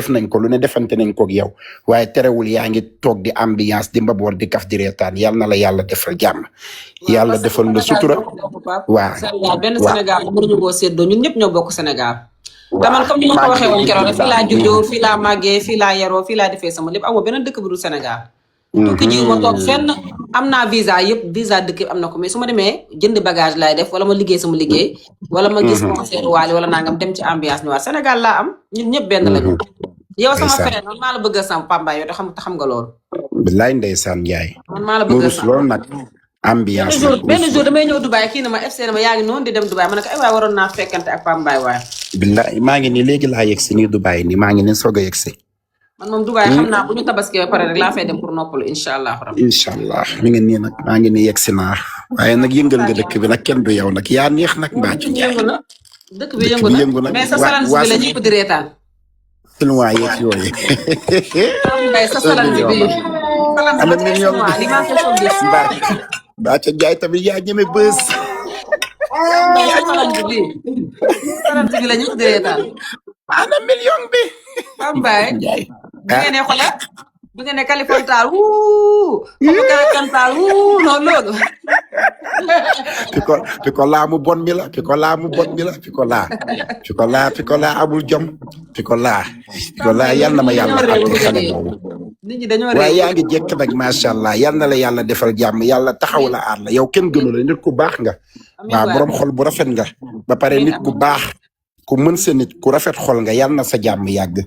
def nañ ko lu ne defante nañ ko ak yow waaye terewul yaa ngi toog di ambiance di mbaboor di kaf di reetaan yàlla na la yàlla defal jàmm yàlla defal la sutura waa Sénégal benn Sénégal mënuñu koo séddoo ñun ñëpp ñoo bokk Sénégal te man comme ni ma ko waxee woon keroog fii laa juddoo fii laa màggee fii laa yaroo fii laa defee sama lépp amoo beneen dëkk bu dul Sénégal tukki ji ma toog fenn am naa visa yëpp visa dëkk yëpp am na ko mais su ma demee jënd bagage laay def wala ma liggéey sama liggéey wala ma gis concert waale wala nangam dem ci ambiance ñëwaat Sénégal laa am ñun ñëpp benn lañu yow sama frère man maa la bëgg a sam Pambaay yow te xam nga loolu bilaay ndeysaan Njaay man maa la bëgg a sam loolu nag ambiance benn jour damay ñëw Dubaay kii na ma FC na ma yaa ngi noonu di dem Dubaay ma ne ko ay waay waroon naa fekkante ak Pambaay waaye bilaay maa ngi nii léegi laa yegsi nii Dubaay nii maa ngi nii soog a yegsi man moom Dubaay xam naa bu ñu tabaskee ba pare rek laa fay dem pour noppalu incha allah rabbi incha allah mi ngi nii nag maa ngi nii yegsi naa waaye nag yëngal nga dëkk bi nag kenn du yow nag yaa neex nag Mbathio Ndiaye dëkk bi yëngu na mais sa salan bi la ñëpp di reetaan chinois yeeg yooyu sa salan bi ana million Mbathio Ndiaye tamit yaa ñeme bës salan bi la ñëpp di reetaan ana million bi Pambaay bi nga ne xoolal bi nga ne Kaliphone wuu Kaliphone wuu non loolu piko laa mu bon mi la piko laa mu bon mi la piko laa amul jom piko laa yal na ma yàlla àtte xale boobu nit ñi dañoo waaye yaa ngi jekk nag macha allah yal na la yàlla defal jàmm yàlla taxaw la aar la yow kenn gënu la nit ku baax nga waaw borom xol bu rafet nga ba pare nit ku baax ku mën sa nit ku rafet xol nga yal na sa jàmm yàgg.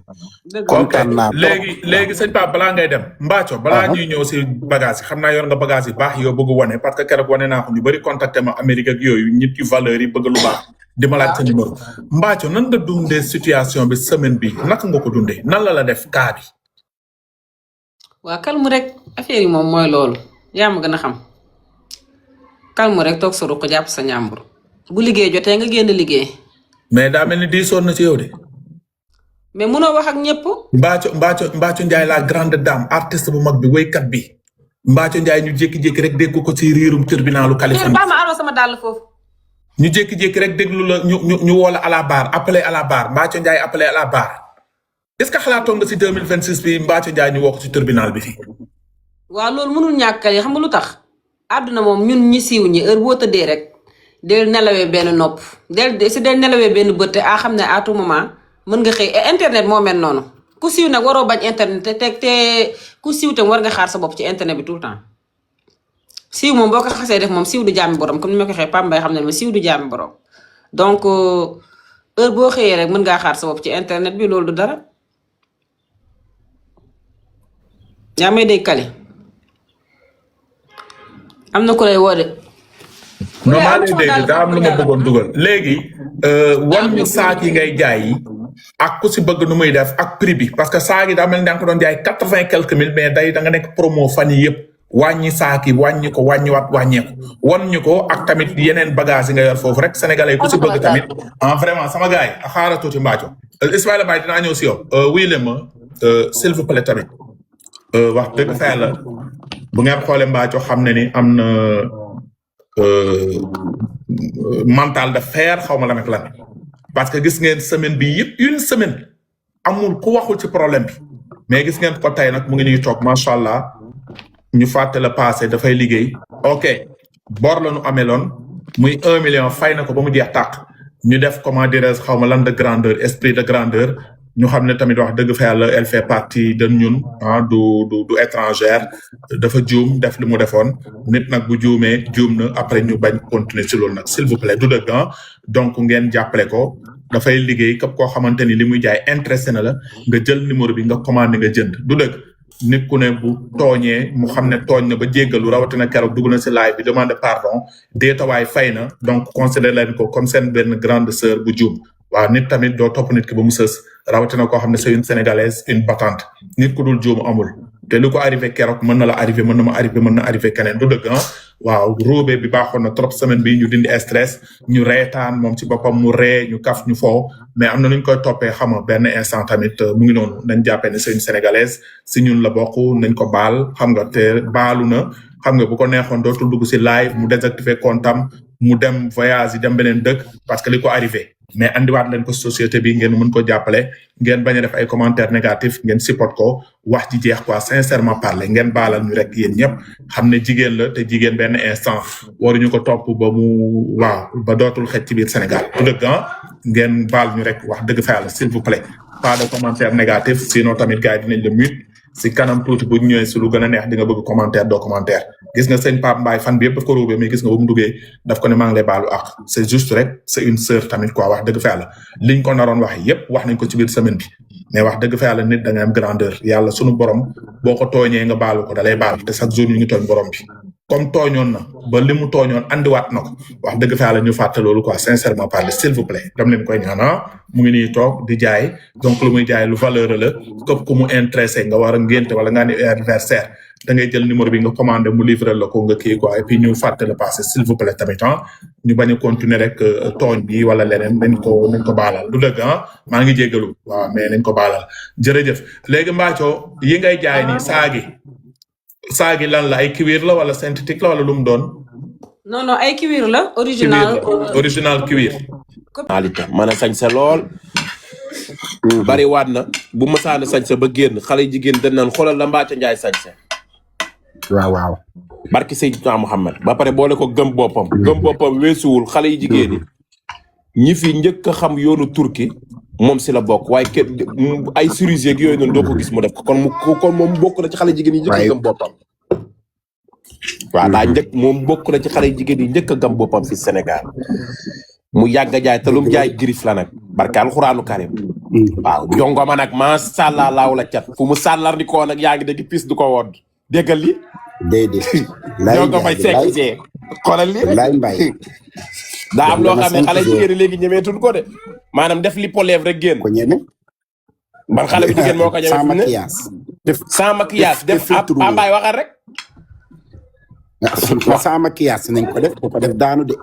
kontaan naa léegi sëñ Pape balaa ngay dem Mbathio balaa ñuy ñëw si bagage yi xam naa yor nga bagage yi baax yow bëgg wane parce que keroog wane naa ko ñu bëri contacté ma Amérique ak yooyu nit yu valeur yi bëgg lu baax di ma laaj sa numéro Mbathio nan nga dundee situation bi semaine bi naka nga ko dundee nan la def kaa bi. waa calme rek affaire yi moom mooy loolu yaa ma gën a xam calme rek toog sa ruq jàpp sa ñàmbur bu liggéey jotee nga génn liggéey. mais daa mel ni diisoon na ci yow de. mais munoo wax ak ñëpp. Mbathio Ndiaye la grande dame artiste bu mag bi wéykat bi Mbathio Ndiaye ñu jékki-jékki rek dégg ko ci riirum tribunalu Californie. ba ma aroo sama dàll foofu. ñu jékki-jékki rek déglu la ñu woo la à la barre appelé à la barre Mbathio Ndiaye appelé à la barre est-ce que xalaatoon nga si 2026 bi Mbathio Ndiaye ñu woo ko ci tribunal bi fii. waaw loolu mënul ñàkk xam nga lu tax. àdduna moom ñun ñi siiw ñi heure boo tëddee rek. del nelawee benn nopp del nelawee benn bët te xam ne à tout moment mën nga xëy internet moo mel noonu ku siiw nag waroo bañ internet te ku siiw tam war nga xaar sa bopp ci internet bi tout le temps siiw moom boo ko xasee def moom siiw du jàmmi borom comme ni ma ko waxee Pambay xam ne ma siiw du jàmmi borom donc heure boo xëyee rek mën ngaa xaar sa bopp ci internet bi loolu du dara yaa may day kali am na ku lay woo de non maa lay dégg daa am lu ma bëggoon dugal léegi wan ñu saak yi ngay jaay yi ak ku si bëgg nu muy def ak prix bi parce que saak yi daa mel ni da nga ko doon jaay 80 quelques mille mais day da nga nekk promo fan yi yëpp wàññi saak yi wàññi ko wàññeeku wan ñu ko ak tamit yeneen bagage yi nga yor foofu rek sénégalais ku si bëgg tamit en vraiment sama gars yi xaaral tuuti Mbathio Ismaïla Mbaye dinaa ñëw si yow wuy le ma s'il vous plaît tamit wax dëgg fa yàlla bu ngeen xoolee Mbathio xam ne ni am na mental de fer xaw ma la nag lan parce que gis ngeen semaine bi yëpp une semaine amul ku waxul ci problème bi mais gis ngeen ko tey nag mu ngi ñuy toog macha allah ñu fàtte la passé dafay liggéey ok bor la ñu ameloon muy 1 million fay na ko ba mu jeex tàq ñu def comment dirais-je xaw ma lan de grandeur esprit de grandeur ñu xam ne tamit wax dëgg fa yàlla elle fait partie de ñun ah du étrangère dafa juum def li mu defoon nit nag bu juumee juum na après ñu bañ continuer ci loolu nag s'il vous plaît du dëgg ah donc ngeen jàppale ko dafay liggéey képp koo xamante ni li muy jaay intéressé na la nga jël numéro bi nga commandé nga jënd du dëgg nit ku ne bu tooñee mu xam ne tooñ na ba jéggalu rawatina keroog dugg na ci live bi demande pardon déetawaay fay na donc considéré leen ko comme seen benn grande sœur bu juum waaw nit tamit doo topp nit ki ba mu sës rawatina koo xam ne c'est une sénégalaise une battante nit ku dul juum amul te lu ko arrivé keroog mën na la arrivé mën na ma arrivé mën na arrivé keneen du dëgg ah waaw róobe bi baaxoon na trop semaine bi ñu dindi stress ñu reetaan moom ci boppam mu ree ñu kaf ñu foo mais am na nu ñu koy toppee xam nga benn instant tamit mu ngi noonu nañ jàppee ne c'est une sénégalaise si ñun la bokk nañ ko baal xam nga te baalu na xam nga bu ko neexoon dootul dugg si live mu désactiver compte am mu dem voyage yi dem beneen dëkk parce que li ko arrivé mais andiwaat leen ko société bi ngeen mën ko jàppale ngeen bañ a def ay commentaires négatifs ngeen support ko wax ji jeex quoi sincèrement parler ngeen baalal ñu rek yéen ñëpp xam ne jigéen la te jigéen benn instant waruñu ko topp ba mu waaw ba dootul xëj ci biir Sénégal bu dëgg ngeen baal ñu rek wax dëgg fa yàlla s'il vous plaît pas de commentaires négatifs sinon tamit gars yi dinañ la mute si kanam tuuti bu ñu ñëwee si lu gën a neex di nga bëgg commentaire doo commentaire gis nga sëñ Pape Mbaye fan bi yëpp daf ko ruubee mais gis nga ba mu duggee daf ko ne maa ngi lay baalu ak c'est juste rek c'est une sœur tamit quoi wax dëgg fa yàlla liñ ko naroon wax yëpp wax nañ ko ci biir semaine bi mais wax dëgg fa yàlla nit da nga am grandeur yàlla sunu borom boo ko tooñee nga baalu ko da lay baal te chaque jour ñu ngi tooñ borom bi comme tooñoon na ba li mu tooñoon andiwaat na ko wax dëgg fa yàlla ñu fàtte loolu quoi sincèrement parler s'il vous plaît dam leen koy ñaan mu ngi nii toog di jaay donc lu muy jaay lu valeur la képp ku mu intéressé nga war a ngénte wala nga ni anniversaire da ngay jël numéro bi nga commandé mu livrer la ko nga kii quoi et puis ñu fàtte le passé s'il vous plaît tamit ñu bañ a continuer rek tooñ bi wala leneen nañ ko baalal du dëgg maa ngi jéggalu waaw mais nañ ko baalal jërëjëf léegi Mbathio yi ngay jaay ni saagi lan la ay cuir la wala synthétique la wala lu mu doon. non ay cuir la original cuir. qualité mën a sañse lool. bari waat na bu masaana sañse ba génn xale jigéen dañ naan xoolal la Mbathio Ndiaye sañse. waaw. barki Seydina Muhammad ba pare boole ko gëm boppam. gëm boppam weesuwul xale yi jigéen yi. ñi fi njëkk a xam yoonu turki moom si la bokk waaye kenn ay cerise yooyu noonu doo ko gis mu def ko kon moom bokk na ci xale jigéen yi njëkk a gëm boppam. waaw moom bokk na ci xale jigéen yi njëkk a gëm boppam fi Sénégal mu yàgg a jaay te lu mu jaay girif la nag barke alxuraanu karim waaw jongoma nag macha allah laaw la cat fu mu sàllar di koo nag yaa ngi dégg pis du ko woon déggal li déedéet jongomay sekk see xoolal li lay mbay daa am loo xam ne xale jigéen léegi ñemeetul ko de maanaam def li polèvre rek génn ko ñeme ban xale bu jigéen moo ko ñeme sans maquillage sans maquillage def Pambaay waxal rek sans maquillage nañ ko def bu ko def daanu de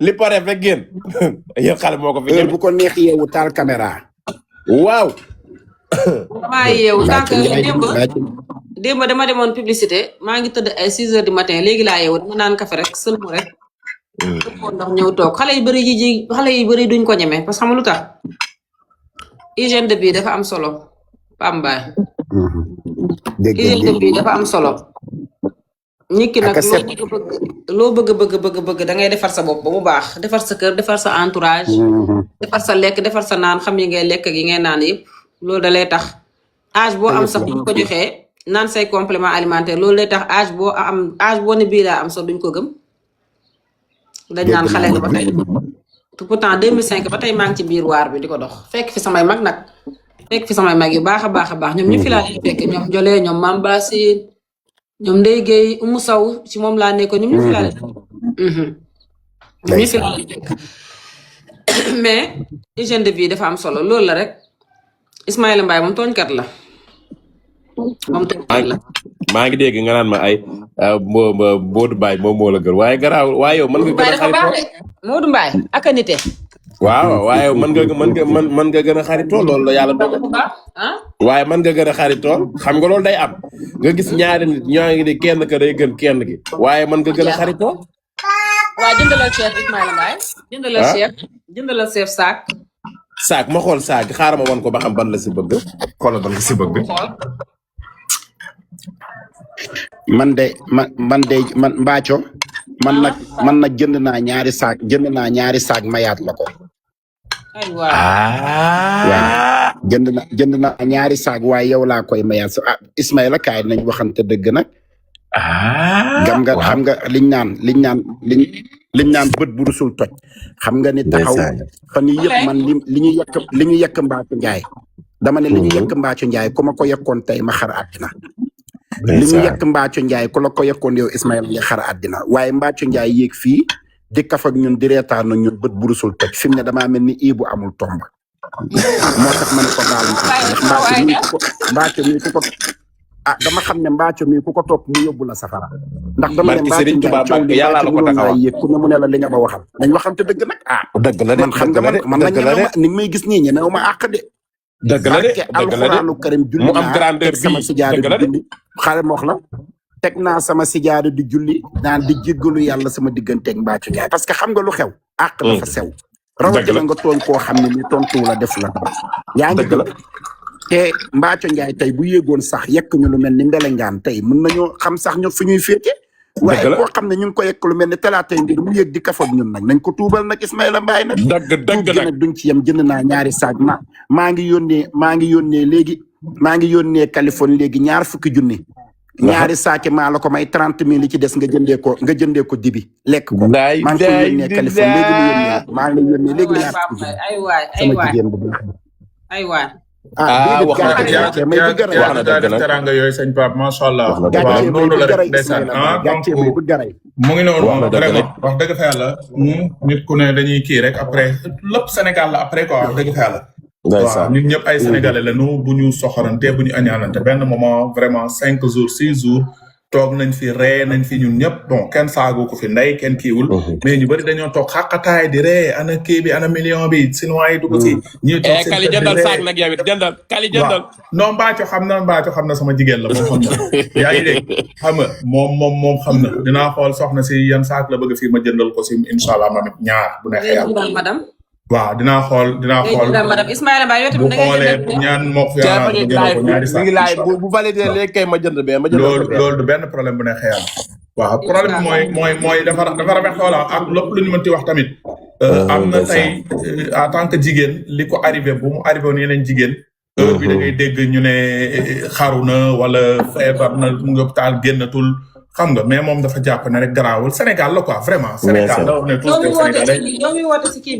li polèvre rek génn yéen xale moo ko fi ñeme bu ko neex yeewu taal caméra waaw maa yeewu sànq démb dama demoon publicité maa ngi tëdd ay 6 heures du matin léegi laa yeewu dama naan café rek sëlmu rek ndax ñëw toog xale yu bëri duñ ko ñeme parce que xam nga lu tax hygiène de vie dafa am solo Pambaay hygiène de vie dafa am solo nit ki nag loo bëgg da ngay defar sa bopp ba mu baax defar sa kër defar sa entourage defar sa lekk defar sa naan xam yi ngay lekk ak yi ngay naan yëpp loolu da lay tax âge boo am sax duñ ko joxee naan say complément alimentaire loolu lay tax âge boo ne bii laa am sax duñ ko gëm dañ naan xale nga ba tey pourtant 2005 ba tey maa ngi ci biir waar bi di ko dox fekk fi samay mag yu baax a baax ñoom ñu fi laa leen fekk ñoom Jolee ñoom Mame Bassine ñoom Ndeye Gueye Oumou Sow ci moom laa nekkoon ñoom ñu fi laa leen fekk mais hygiène de vie dafa am solo loolu la rek Ismaïla Mbaye moom tooñkat la maa ngi dégg nga naan ma ay Modou Mbaye moom moo la gën waaye garaaw waaye yow mën nga gën a xaritoo Modou Mbaye ak a nite waaw waaye yow mën nga gën a xaritoo loolu la yàlla dogal waaye mën nga gën a xaritoo xam nga loolu day am nga gis ñaari nit ñoo ngi di kenn ka day gën kenn gi waaye mën nga gën a xaritoo waaw jëndalal chef Ismaïla Mbaye jëndalal chef saak ma xool saak xaaral ma wan ko ba xam ban la si bëgg xoolal ban la si bëgg man Mbathio man nag jënd naa ñaari saak mayaat la ko waaw jënd naa ñaari saak waaye yow laa koy mayaat so Ismaïla kaay nañ waxante dëgg nag xam nga liñ naan bët bu rusul toj xam nga ni taxaw fan yii yëpp man li ñu yekk Mbathio Ndiaye dama ne li ñu yekk Mbathio Ndiaye ku ma ko yekkoon tey ma xar àddina li ñu yekk Mbathio Ndiaye ku la ko yekkoon yow Ismaïla nga xar àddina waaye Mbathio Ndiaye yéeg fii di kaf ak ñun di reetaan ñun bët bu rusul toj fi mu ne damaa mel ni ibu amul tomb moo tax ma ne ko baal ndax Mbathio mii ku ko dama xam ne Mbathio mii ku ko topp mu yóbbu la safara ndax dama ne Mbathio Ndiaye yàlla la ko taxaw yéeg ku ne mu ne la li nga ma waxal nañ waxante dëgg nag dëgg la de man xam nga man nag ni may gis nii ñemewu ma àq de dëgg la de alxuraanu karim julli mu am grandeur bi sama sijaada bi julli xaare ma wax la teg naa sama sijaada di julli naan di jéggalu yàlla sama digganteeg Mbathio Ndiaye parce que xam nga lu xew àq dafa sew rawatina nga tooñ koo xam ne ni tontu la def la yaa ngi dëgg te Mbathio Ndiaye tey bu yéegoon sax yekk ñu lu mel ni mbelengaan tey mën nañoo xam sax ñu fu ñuy féete waaye koo xam ne ñu ngi ko yekk lu mel ni talaatay mbir mu yéeg di kafoog ñun nag nañ ko tuubal nag Ismaïla Mbaye nag dëgg nag duñ ci yem jënd naa ñaari saag maa ngi yónnee léegi maa ngi yónnee Californie léegi 20 junni ñaari saake maa la ko may 30 000 li ci des nga jëndee ko dibi lekk ko maa ngi koy yónnee Californie léegi mu yónnee maa ngi lay yónnee léegi ñaar sama jigéen bu ay waay wax na dëgg nag teranga yooyu sëñ Pape macha allah. waaw noonu la rek ndeysaan donc mu ngi noonu vraiment wax dëgg fa yàlla. nit ku ne dañuy kii rek après lépp Sénégal la après quoi wax dëgg fa yàlla. waaw ñun ñëpp ay sénégalais la nu bu ñu soxorante bu ñu añaanante benn moment vraiment 5 jours 6 jours toog nañ fi ree nañ fi ñun ñëpp bon kenn saagu ko fi ndey kenn kiiwul mais ñu bëri dañoo toog xàqataay di ree ana kii bi ana million bi sinuwaay yi dugg si ñuy toog seen Kali jëndal saak nag yow it jëndal Kali jëndal non Mbathio xam na sama jigéen la moom xam na yaa ngi dégg xam nga moom xam na dinaa xool soxna si yan saak la bëgg fii ma jëndal ko si incha allah ma ñaar bu neexee yàlla madame waaw dinaa xool madame Ismaïla Mbaye yow tamit da ngay jëndal ñaan moo fi ñaari saak ngi laay bu validé léegi kay ma jënd bee ma jënd loolu du benn problème bu neexee yàlla waaw problème bi mooy dafa rafet xoola ak lépp lu ñu mënti wax tamit am na tey en tant que jigéen li ko arrivé bu mu arrivé woon yeneen jigéen heure bi da ngay dégg ñu ne xaru na wala feebar na mu ngi hôpital génnatul xam nga mais moom dafa jàpp ne rek garaawul Sénégal la quoi vraiment Sénégal la ne tous Sénégalais yow mi woote si kii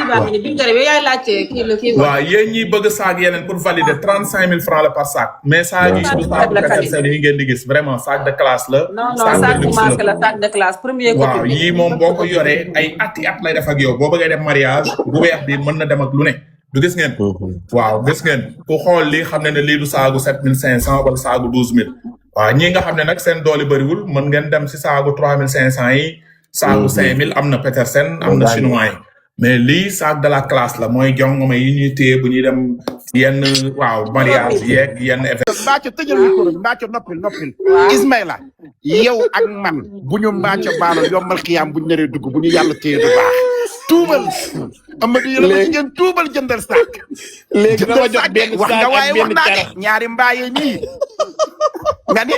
baa ngi ni bi nga yaay laajte kii waaw yéen ñi bëgg saag yeneen pour valider 35 000 francs la par sac mais saag yi du saag personnel yi ngeen di gis vraiment sac de classe la non sac de masque la sac de classe premier waaw yii moom boo ko yoree ay ati at lay def ak yow boo bëggee def mariage bu weex bi mën na dem ak lu ne du gis ngeen waaw gis ngeen ku xool lii xam ne lii du saagu 7500 wala saagu 12000 waaw ñii nga xam ne nag seen doole bëriwul mën ngeen dem si saagu 3500 yi saagu 5000 am na Petersen am na chinois yi mais lii saag de la classe la mooy jongoma yi ñuy téye bu ñuy dem yenn waaw mariage yeeg yenn événement. Mbathio tëjal micro bi Mbathio noppil Ismaïla yow ak man bu ñu Mbathio baalo yombal xiyaam bu ñu naree dugg bu ñu yàlla téye du baax tuubal Amadou yéen a jigéen tuubal jëndal saak léegi dama jox benn wax nga waaye wax naa de ñaari mbaaye ñii nga ni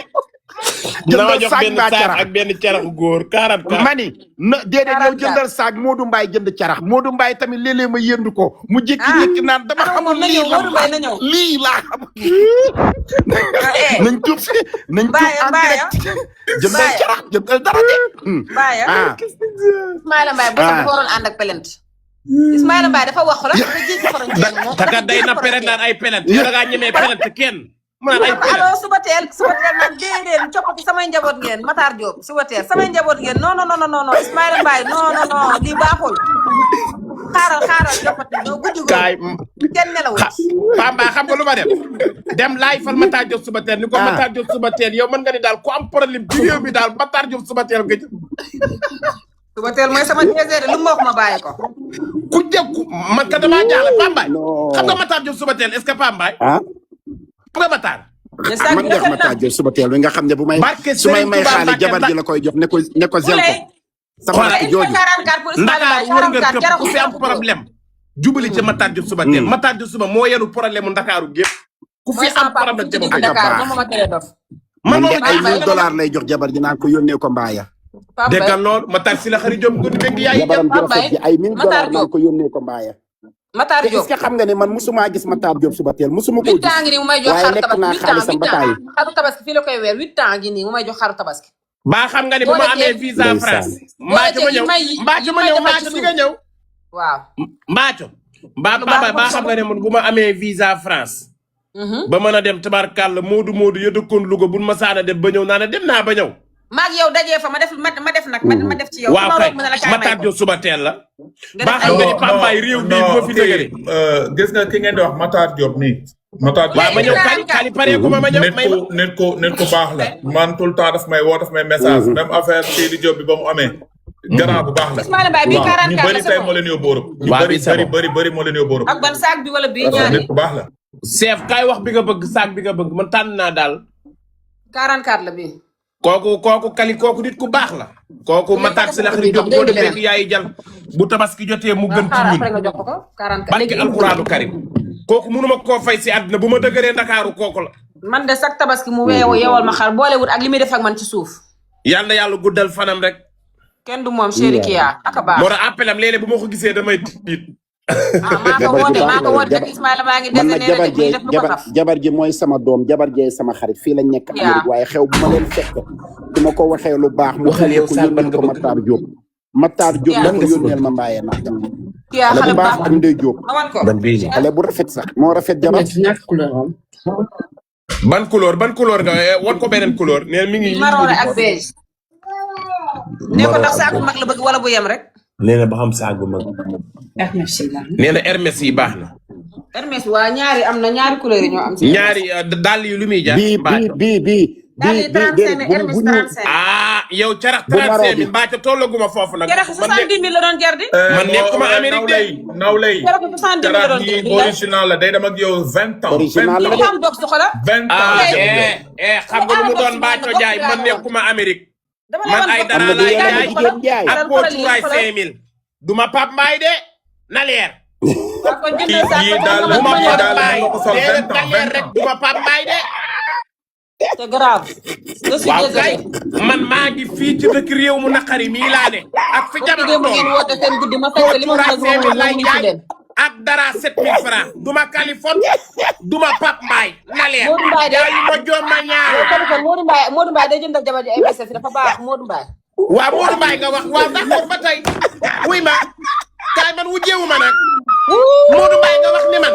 dama jox benn saak ak benn carax góor 40 mani na déedéet yow jëndal saak Modou Mbaye jënd carax Modou Mbaye tamit léeg-léeg ma yëndu ko mu jékki-jékki naan dama xamul lii laa xamul nañ tuub si nañ tuub en direct jëndal carax jëndal dara de Ismaïla Mbaye bu sax waroon ànd ak pelent Ismaïla Mbaye dafa wax la dafa jéggi frontière moom taka day na pelent naan ay pelent yow da ngaa ñemee pelent kenn alors suba teel nag déedéet coppati samay njaboot ngeen Matar Diop suba teel samay njaboot ngeen non Ismaïla Mbaye non lii baaxul xaaral coppati ñoo guddi kaay kenn nelawul Pamba xam nga lu ma def dem laay fal Matar Diop suba teel ni ko Matar Diop suba teel yow mën nga ni daal ku am problème ci réew mi daal Matar Diop suba teel nga jël suba teel mooy sama DG lu mu wax ma bàyyi ko ku jëkk man ka damaa jaaxle Pambaay xam nga Matar Diop suba teel est-ce que Pambaay nga Matar man def Matar Diop suba teel nga xam ne bu may su may xaalis jabar ji la koy jox ne ko zel ko sama rakk jooju Ndakaar wër nga këpp ku fi am problème jubali ci Matar Diop suba teel Matar Diop suba moo yenu problème mu Ndakaaru gépp ku fi am problème te man de ay $1000 lay jox jabar ji naan ko yónnee ko mbaaya déggal lool Matar si la xari Diop guddi dégg yaay jabaram ji rafet ji ay $1000 naan ko yónnee ko mbaaya Matar Diop est-ce que xam nga ne man musuma gis Matar Diop suba teel musuma ko gis ngi nii mu may jox xaru lekk naa xaalisam ba taay xaru tabaski fii la koy weer 8 ans ngi nii mu may jox xaru tabaski baa xam nga ni bu ma amee visa France Mbathio ma ñëw Mbathio di nga ñëw waaw Mbathio baa xam nga ne man bu ma amee visa France ba mën a dem tabarkàlla Moodu ya dëkkoon Louga buñ ma saana dem ba ñëw naa ne dem naa ba ñëw maag yow dajee fa ma def ci yow waaw kay Matar Diop suba teel la baa xam nga ni Pambaay réew bii boo fi dégale gis nga ki ngeen di wax Matar Diop nii Matar Diop waaw ma ñëw kali pare ko ma ñëw nit ko baax la man tout le temps daf may woo daf may message même affaire kii di Diop bi ba mu amee grand bu baax la Ismaïla Mbaye bi 44 ñu bëri tey moo leen yóbbu Europe ñu bëri moo leen yóbbu Europe ak ban saag bi wala bii ñaari nit ku baax la chef kaay wax bi nga bëgg saag bi nga bëgg man tànn naa daal 44 la bi kooku kali kooku nit ku baax la. kooku Matar si la xarit jóg boo demee yaay jal bu tabaski jotee mu gën ci ñun. après nga jox ko 40 barke alxuraanu karim. kooku mënuma koo fay si àdduna bu ma dëgëree Ndakaaru kooku la. man de sax tabaski mu weewu yeewal ma xar boolewut ak li muy def ak man ci suuf. yal na yàlla guddal fanam rek. kenn du moom chéri Kia ak a baax. moo tax appelam léeg-léeg bu ma ko gisee damay tiit. maa ko woote rek Ismaïla maa ngi dese man nag nee na def lu ko saf. jabar ji mooy sama doom jabar jee sama xarit fii lañ nekk Amérique waaye xew bu ma leen fekk du ma ko waxee lu baax mu waxal yow Sall ban nga bëgg Matar Diop na ko yónneel ma mbaayee na Kia xale xale bu baax baax ak Ndey Diop awan ko ban bii xale bu rafet sax moo rafet jabar ban couleur nga wan ko beneen couleur nee mi ngi marron ak beige ne ko ndax saako mag la bëgg wala bu yem rek nee na ba xam saagu mag nee na Hermès yi baax na Hermès waa ñaari am na ñaari couleur yi ñoo am ci ñaari dàll yi lu muy jar bii daal di 35 Hermès 35 ah yow carax 35 000 mbaa ca tollaguma foofu nag carax 70 000 la doon jar di man nekkuma Amérique de nawlay carax 70 000 la doon jar di original la day dem ak yow 20 ans. Original la ko am dog soxla 20 ans. xam nga lu mu doon mbaaco jaay man nekkuma Amérique dama man ay dara am na laay yeneen jaay jigéen jaay ak pooturaay 5000 duma Pape Mbaye de na leer Kii daal la duma kii Pape daal la Mbaye ko sol 20 na ans leer rek duma Pape Mbaye de c'est grave je suis waaw désolé kay man maa ngi fii ci dëkk réew mu naqari mii laa ne ak fi démb jamono ngeen woote seen guddi ma fekk li ma mën a pooturaay 5000 lay ngi ci jaay leen ak dara 7000 francs duma Californie duma Pape Mbaye na leer Modou Mbaye de jaayu ma joom ma ñaar téléphone Modou Mbaye day jëndal jabar ji ay message dafa baax Modou Mbaye waaw Modou Mbaye nga wax waaw d'accord ba tey wuy ma kaay man wujjeewu ma nag Modou Mbaye nga wax ni man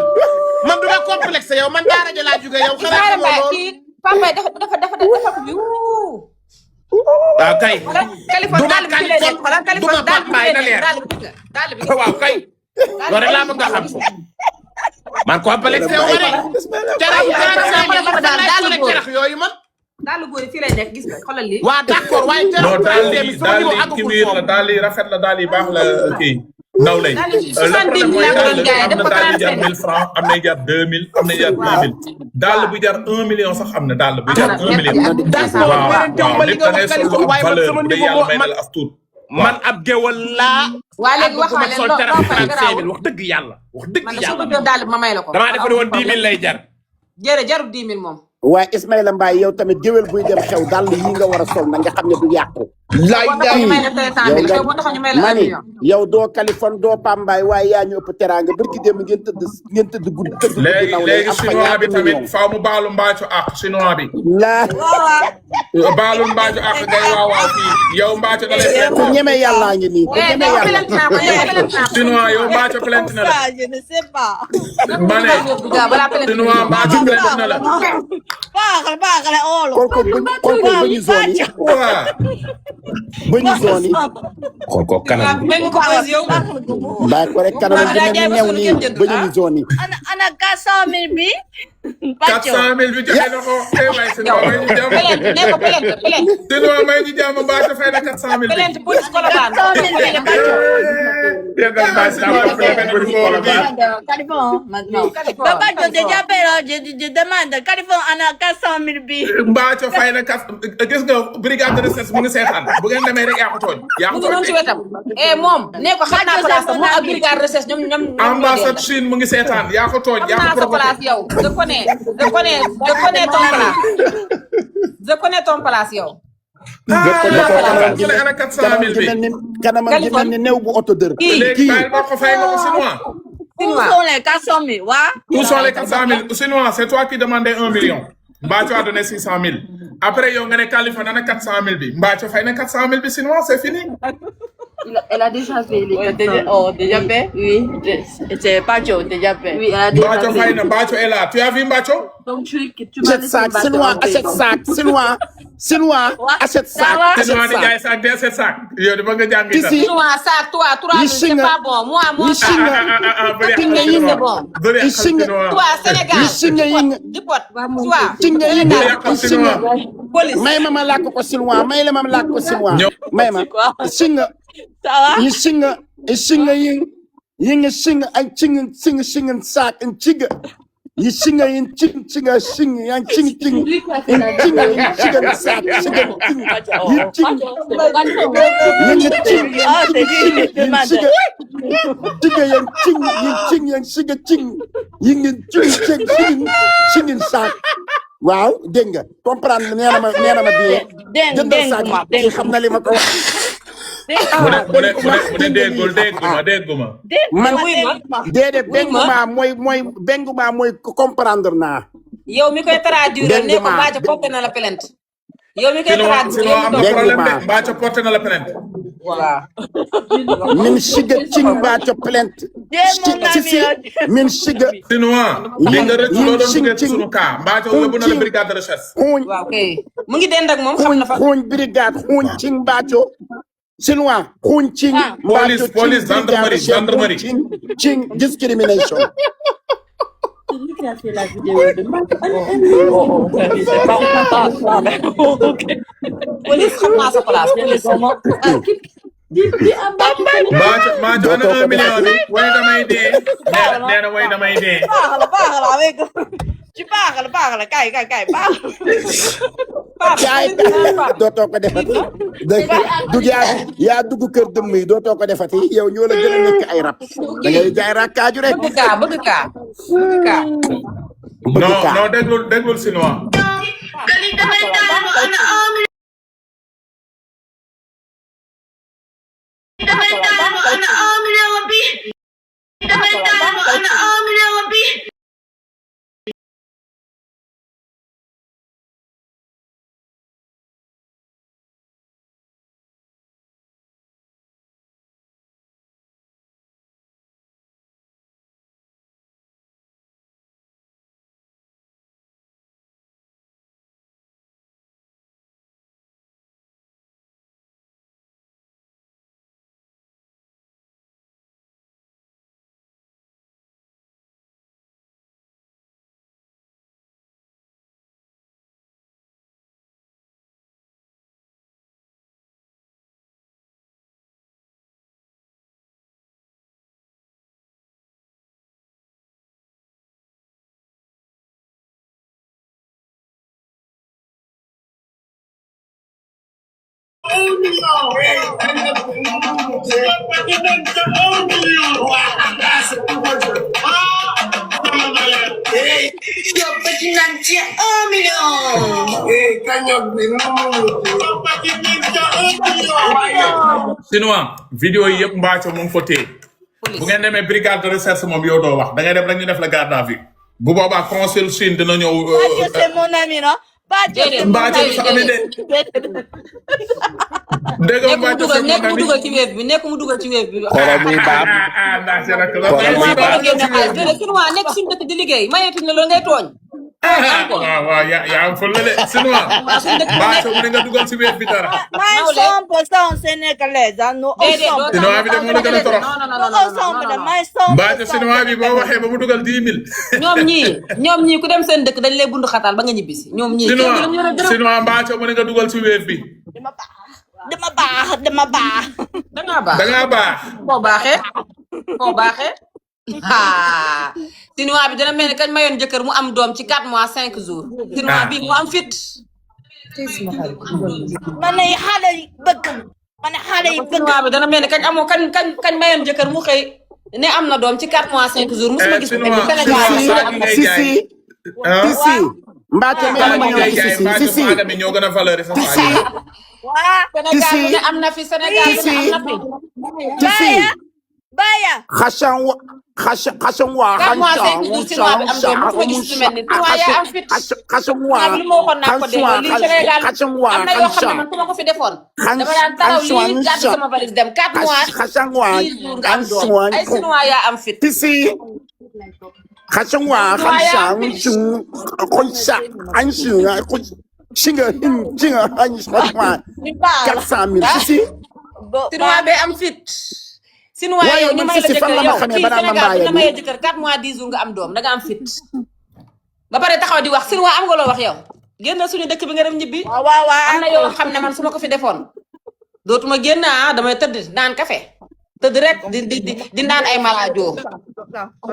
du ma complexe yow man daara ja laa jóge yow xanaa Ismaïla xamoo Mbaye loolu kii Pape Mbaye dafa ko bi waaw kay Californie duma daal bi fi lay nekk xoolal Californie duma Pape Mbaye na leer daal bi waaw kay loolu rek laa bëgg a xam man complexe yow ma de cerax yooyu man daal góor yi fii lay nekk gis nga xoolal lii waaw d'accord waaye non cerax daal yi la daal yi rafet la daal yi baax la kii ndaw lay. daal yi 70 000 laa ko doon jaayee def ko 35 1000 francs am na jar 2000 am na jar 2000 daal bu jar 1 million sax am na daal bu jar 1 million. waaw waaw nit da ngay soxla ab valeur bu dee yàlla may na la as tuut. man ab géwal laa. waa léegi wax ak sol cerax 35 000 wax dëgg yàlla. wax dëgg man yàlla de daal ma may la ko. damaa defe ne woon 10 000 lay jar. jarul 10 000 moom. waaye Ismaïla Mbaye yow tamit géwél buy dem xew dàll yi nga war a sol na nga xam ne du yàqu. laay mani yow doo Californie doo Pambaay waaye yaa ñu ëpp teraanga barki démb ngeen tëdd guddi tëdd léegi chinois bi tamit faaw mu baalu mbaacu ak chinois bi. baalu mbaacu ak ngay waawaaw fii yow mbaacu da lay ku ñeme yàllaa ngi nii ku ñeme yàlla. chinois yow mbaacu plainte na la. je ne sais pas. ma ne chinois mbaacu plainte na la. baaxale oolo. xool ko bañu zone yi. waaw. bañu zone yi. xool ko kanam bi. bàyyi ko rek kanam bi dina ñëw nii bañu zone yi. ana 400 000 bi. 400 000 bi joxe na ko waay chinois may ñu jàmm. chinois may ñu jàmm mbaacu fay na 400 000 bi. déggal mbaa si am Papa, déjà je demande, Californie ana 400 000 bi. Mbaaco fay na kas gis nga brigade de recherche mu ngi seetaan bu ngeen demee rek yaa ko tooñ. yaa ko mu ngi noonu ci tooñ wetam. moom nee ko xam naa place moom ak brigade de recherche ñoom. ambassade Chine mu ngi seetaan yaa ko tooñ. yaa ko xam naa sa place yow. je connais ton place yow. kanamam gi mel ni néew bu oto dër. léegi bàyyi ma ko fay nga ko chinois. Où sont les 400 000? Où sont les 400 000? Chinois, c'est toi qui demandais 1 million. Mbacho a donné 600 000. Après, il y a Californie, 400 000. Mbacho fait 400 000 chinois, c'est fini. Elle a déjà fait les 400 000. Oh, déjà fait? Oui. C'est Pacho, déjà fait. Oui, elle a déjà fait. Mbacho est là. Tu as vu Mbacho? Donc, tu achètes sac, chinois, achète sac, chinois, achète sac. Chinois, il y a sac, 17 sacs. Il y a des gens qui ont chinois, sac, toi, 3 000, c'est pas bon. Moi, c'est bon. Toi, Sénégal. Police. May ma làkk ko chinois, may la ma làkk ko chinois. May ma. Singa. You singa ying ay singa sac and chiga. yi singa yin singa sing yang sing Lui qui a fait yin la singa vidéo. yin singa sa singa sing yin sing yin sing Ah, c'est lui, il yin demande. singa singa yin sing yang singa sing yin singin sa waaw dégg nga comprendre nee na ma bien jëndal saak yi xam na li ma ko wax mu ne dégguma. man wuy ma déedéet benguma mooy comprendre naa yow mi koy traduire ne ko Mbathio porté na la plainte yow mi koy traduire sinon am na Dégg problème nga. de Mbathio porté na la plainte. waaw min siga cing Mbathio plainte min siga sinon li nga rëcc loo doon duggee ci cing sunu cas Mbathio yóbbu na la brigade de recherche. xuuñ waaw kay mu ngi dend ak moom xam na fa xuuñ brigade xuuñ cing Mbathio chinois xuuñ cing Mbathio police gendarmerie. cing discrimination C'est lui qui a fait la vidéo de police xam naa sa place police Mbathio ana 1 million bi way damay dee nee na way damay dee. Parle avec. Tu parle. Kay. Parle. jaay dootoo ko defati dug yaa dugg kër dëmm yi dootoo ko defati yow ñoo la gën a nekk ay rab da ngay jaay rakkaaju rek bëgg kaa non déglul sinon. Sinon vidéo yi yëpp Mbathio mu ngi ko téye bu ngeen demee brigade de recherche moom yow doo wax da ngay dem rek ñu def la garde à vue bu boobaa consul Chine dina ñëw. Mbathio c'est mon ami non. Mbathio du sa ami de. dégg nga Mbathio c'est mon ami nekk mu dugal ci web bi nekk mu dugal ci web bi. xoolal muy baab ndax c'est rek la. Xoolal muy baab. nekk suñu dëkk di liggéey mayetuñ la loolu ngay tooñ. waaw yaa am fële de sinon Mbathio mu ne nga dugal ci web bi dara. Mais 100% sénégalais, nous ensemble. sinon bi de moo la gën a torox. Nous ensemble, mais 100%. Mbathio sinon bi boo waxee ba mu dugal 10 000. ñoom ñii ku dem seen dëkk dañ lay bundu xataal ba nga ñibbisi ñoom ñii. sinon Mbathio mu ne nga dugal ci web bi. Dama baax. dangaa baax da ngaa baax. koo baaxee. Sinuwaa bi dana mel ni kañ mayoon jëkkër mu am doom ci 4 mois 5 jours. Sinuwaa bi mu am fit. Man ay xale yi bëgg. Sinuwaa bi dana mel ni kañ mayoon jëkkër mu xëy ne am na doom ci 4 mois 5 jours musuma gis. si Mbathio Mbathio ñoo gën a valeur sa Sénégal ne am na fi Sénégal ne am na fi. Baya. xasan wa 4 mois 5 jours Sinuwaa bi am doom musuma gis lu mel ni Sinuwaa yaa am fit. lu ma waxoon naa ko déggoo lii Sénégal am na yoo xam ne man su ma ko fi defoon. dama daan taxaw lii gàddu sama valise dem 4 mois 10 jours nga am doom ay Sinuwaa yaa am fit. Sinuwaa bee am fit. Sinuwaa yow ñu may la jëkkër yow fii Sénégal bu ñu mayee jëkkër 4 mois 10 jours nga am doom da nga am fit. ba pare taxaw di wax Sinuwaa am nga loo wax yow génn suñu dëkk bi nga dem ñibbi. am na yoo xam ne man su ma ko fi defoon dootuma génn damay tëdd naan café tëdd rek di naan ay malaajo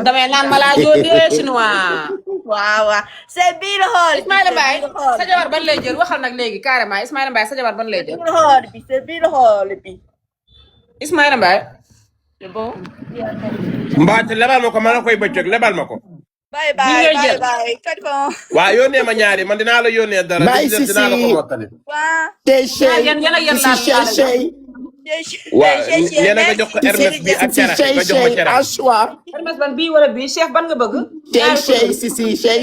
damay naan malaajo de Sinuwaa waaw waaw c'est biir xool. Ismaïla Mbaye sa jabar ban lay jël waxal nag léegi carrément Ismaïla Mbaye sa jabar ban lay jël. c'est biir xool bi. Ismaïla Mbaye. c'est bon. Mbaate lebal ma ko man la koy bëccëg lebal ma ko. bye bye bye bye. waaw yónnee ma ñaari man dinaa la yónnee dara. Bye, Sisi. dinaa la ko mottali. tey Chey yan ak yan Sisi Chey waaw nee na nga jox ko Hermès bi ak cere nga jox ma cere. Aswa Hermès ban bii wala bii Cheikh ban nga bëgg. tey Chey Sisi Chey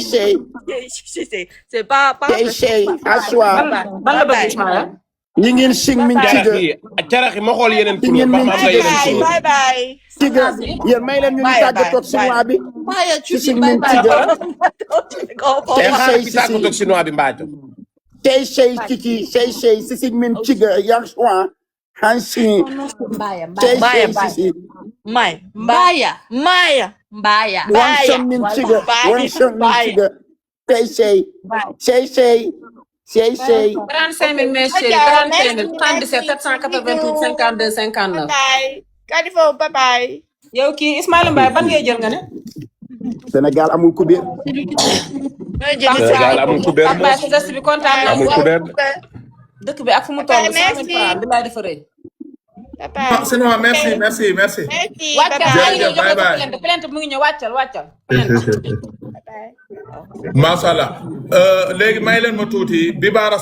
c'est pas tey Chey Aswa ban la bëgg Ismaïla. ñi ngeen sing min cere tiga yi cere yi ma xool yeneen ngeen couleur ba min xam nga tiga yeneen couleur. bye bye. tiga yéen may leen ñu ngi tàggatoo ak chinois bi ci sing min tiga te xaaral ci tàggatoo ak chinois bi Mbaaco. tey Chey Kiki Chey si sing min tiga yang swa hansi tey Chey Sisi Mbaya. Wanson min tiga tey Chey 35 000 mes chéri 35 000 77 788 52 59. Kadifo bye bye. yow kii Ismaïla Mbaye ban ngay jël nga ne. Sénégal amul kubéer Sénégal amul kubéer Pape Mbaye sa geste bi kontaan naa amul kubéer. dëkk bi ak fu mu toll 100 000 francs bi laay dafa rëy. Sinon merci. wàccal maa ngi ñëw joxe Bye, bye. ko plainte mu ngi ñëw wàccal. macha allah léegi may leen ma tuuti bi baara